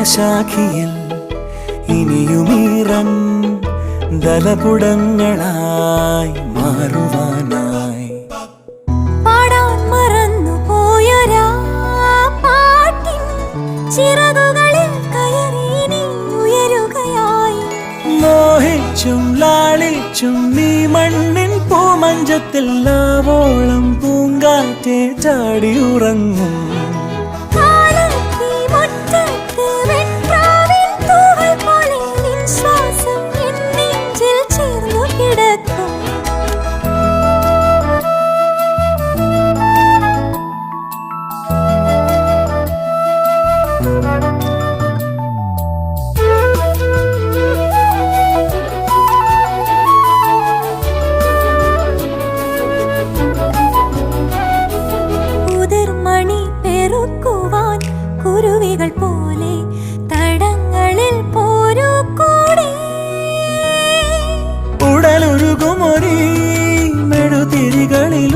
ഹൃദയശാഖിയിൽ ഇനിയുമീറൻ ദലപുടങ്ങളായി മാറുവാനായി പാടാൻ മറന്നു പോയൊരാ പാട്ടിൻ ചിറകുകളിൽ കയറി നീ ഉയരുകയായി. മോഹിച്ചും ലാളിച്ചും നീ മണ്ണിൻ പൂമഞ്ചത്തിൽ ആവോളം പൂങ്കാറ്റെ ചാടിയുറങ്ങും. കുരുവികൾ പോലെ തടങ്ങളിൽ പോരൂ കൂടെ. ഉടലുരുകുമൊരീ മെഴുതിരികളിൽ